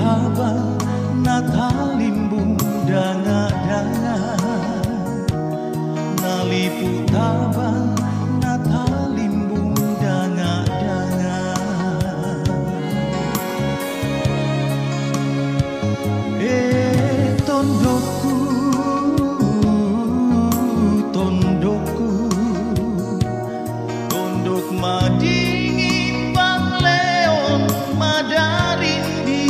tabang natalimbung danga-danga nalipu tabang natalimbung danga-danga tondokku tondokku tondok madingin bang leon madarindi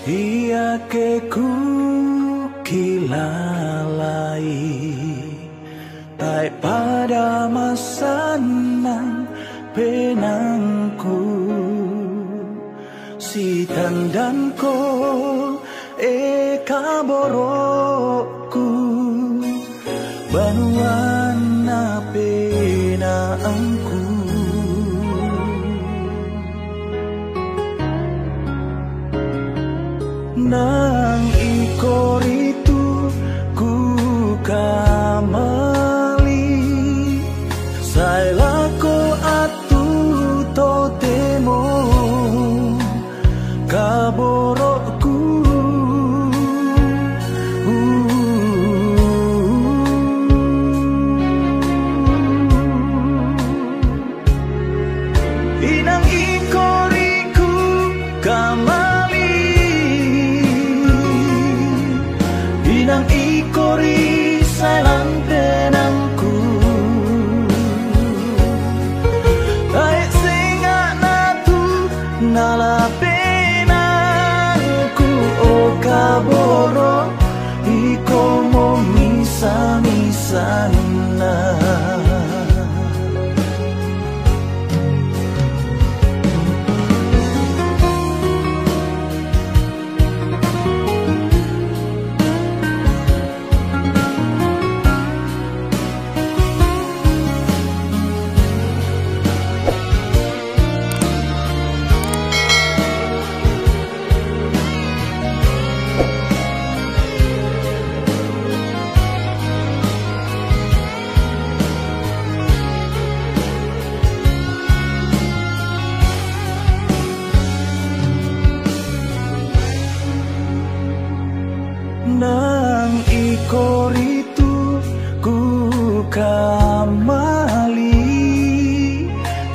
Ia ke ku kilalai tai pada masa nan penangku si tandanku kaborokku banuana penangku nang ikor itu ku kamali sailako atu totemo kaborokku inang ikoriku kamali inang ikori sailang tenangku taek singa natu nala penangku o kaboro iko mo misa-misana nang ikor itu ku kamali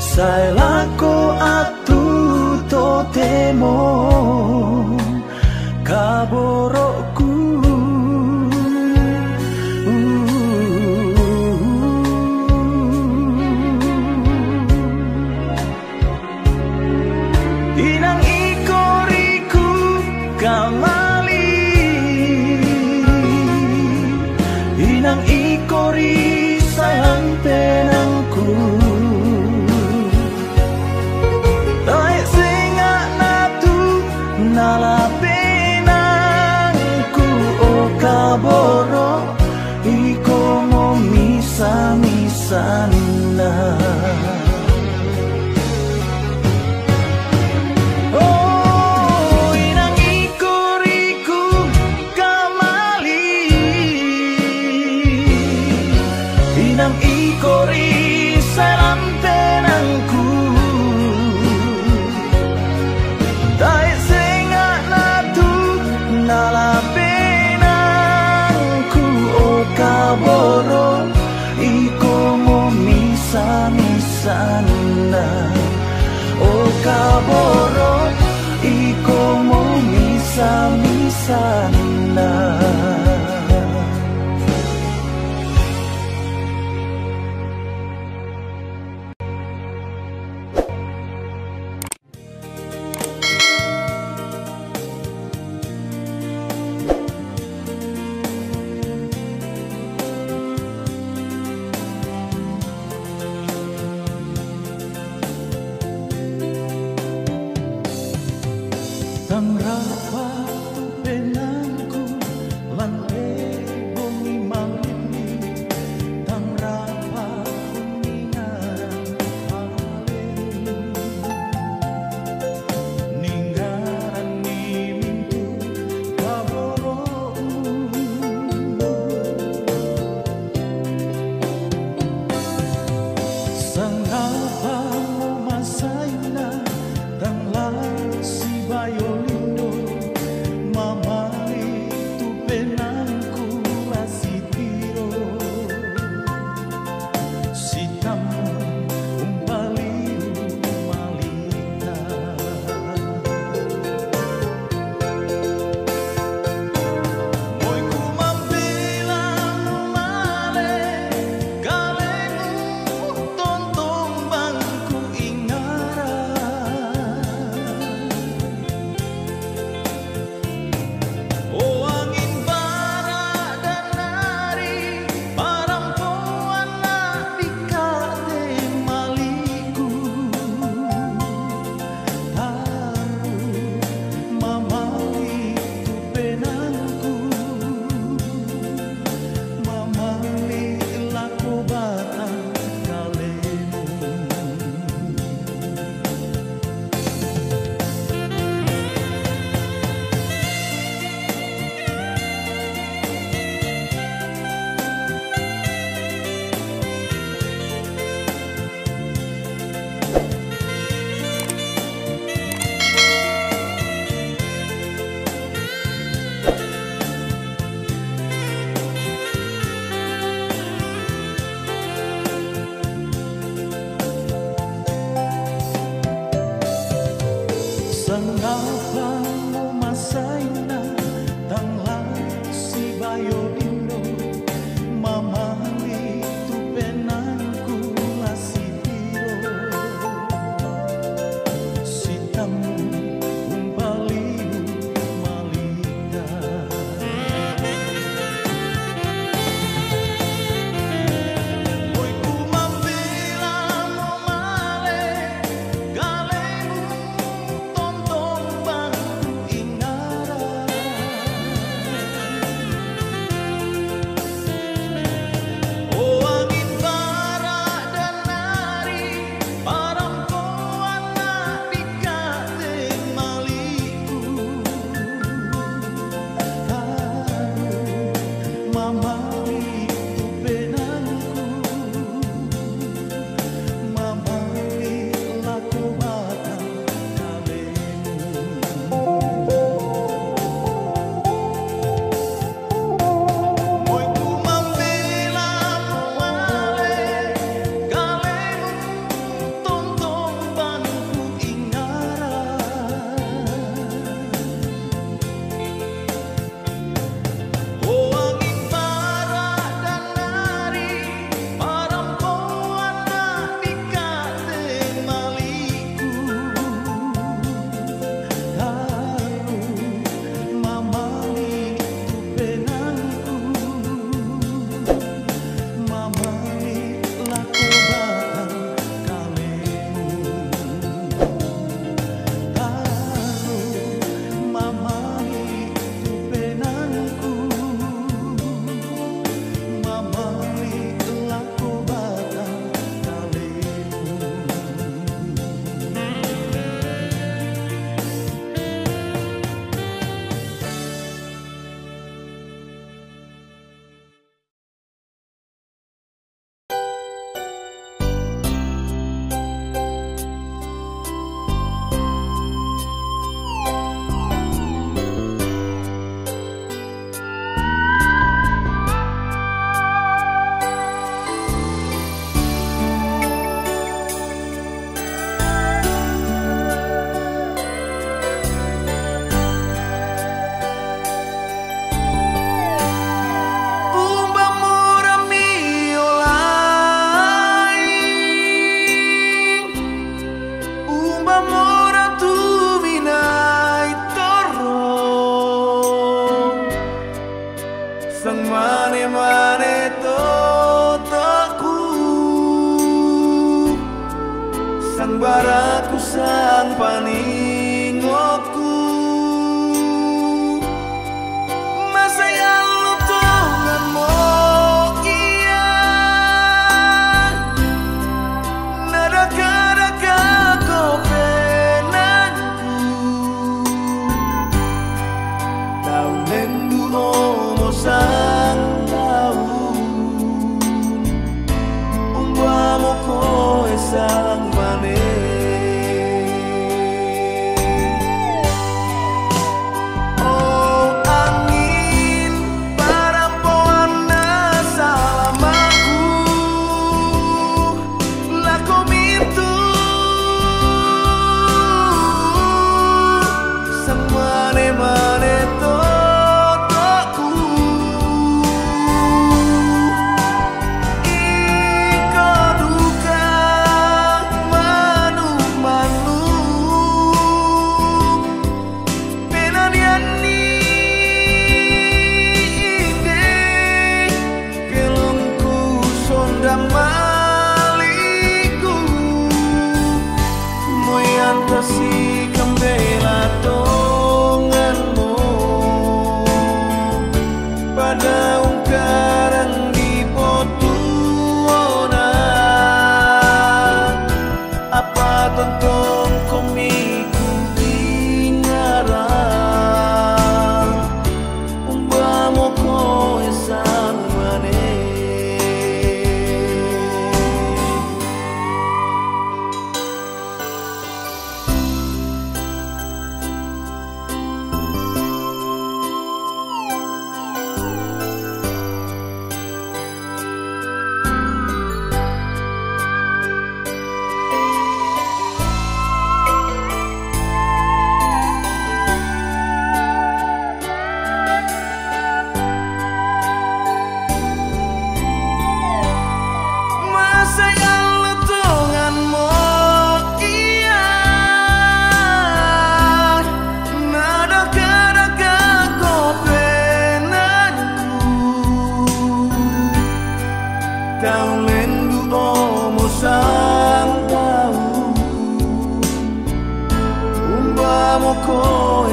sailako atu totemo kaborokku inang ikoriku kamali inang ikori sayang tenangku taek singa natu nala penangku o kaboro iko mo misa-misana inang ikori salam tenangku taek singa natu nala penangku o kaboro iko mo misa-misana o kaboro iko mo misa-misana. Tang rapa tu penangku lan bongi malini tang rapa kuningan paling ninggaran ni mintu kaboro sang rapa masaina tang la si bayo tontong bangku Sangapa mo masaina tangla si bayo dindo mamali tu penangku lasipiro sitamu umbaliu malita Oi ku mambila mo male galemu tonton bangku ingara Oh angin barat dan nari parampuan dikate maliku mamali tu penangku mamali laku batang Oi ku mambila male galemu tonton bangku ingara Oh angin barat dan nari parampuan dikate maliku mamali tu penangku mamali laku batang kalemu mamali tu penangku mamali laku batang kalemu Sang mane-mane totoku Sang baraku sang paningoku Masa yang lu tongan mo iya Nada kadaka kau penangku Tau nendu omo sang tahu Umbamo koe sang mane Oh angin parampuan salamaku Lako mintu sang mane-mane totoku Iko duka manuk-manuk Penaniani ide kelongku sonda maliku Moyan kasih kembela tonganmu Pada ungkaran di potuona Apa tontong komiku ingarang Umbamo koe sang mane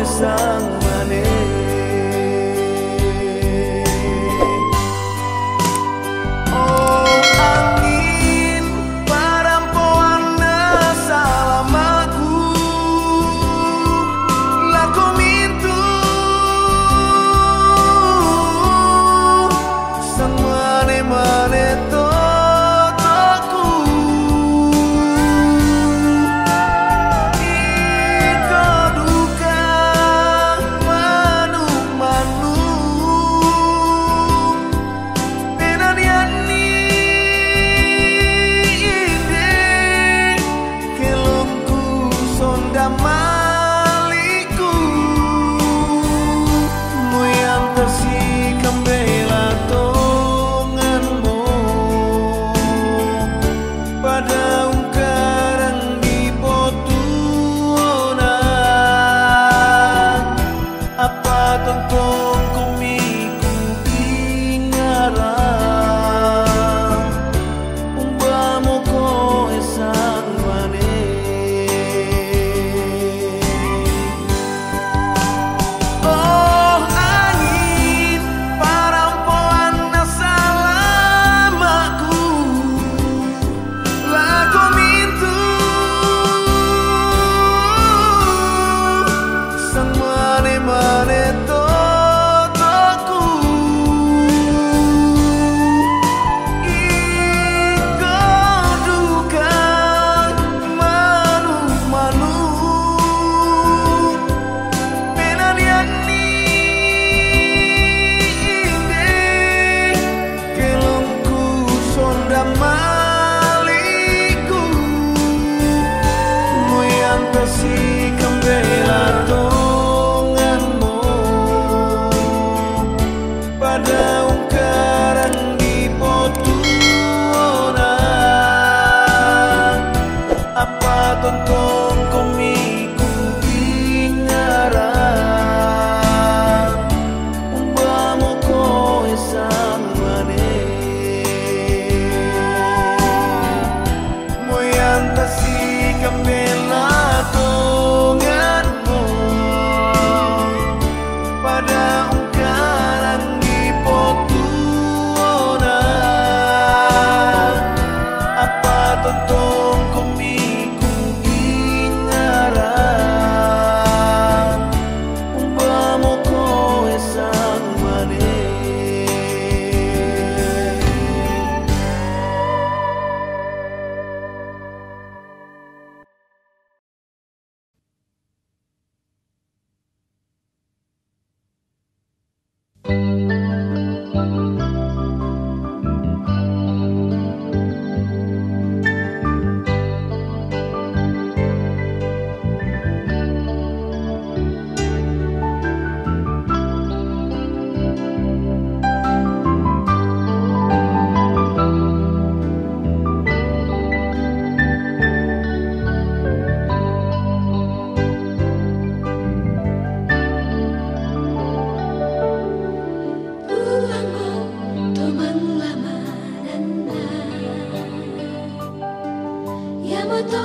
sang maneh. Oh angin parampoana salamaku laku mintu sang mane-mane totoku iko duka manu-manu penan yani ide kelongku sonda maliku moyang tersi kembela tonganmu pada ungkaran di potuona apa tontong kumiku ingaran umbamo ko esang maneh. Oh angin parampoana salamaku laku mintu sang mane-mane totoku iko duka manu-manu penan yani inde kelongku sonda maliku moyang tersi kembela tonganmu pada ungkaran di potuona apa tontong komiku ingaran umbamo ko esang maneh moyang tersi kembela tonganmu pada ungkaran di potuona apa tontong komiku ingaran umbamo ko esang maneh. Yamoto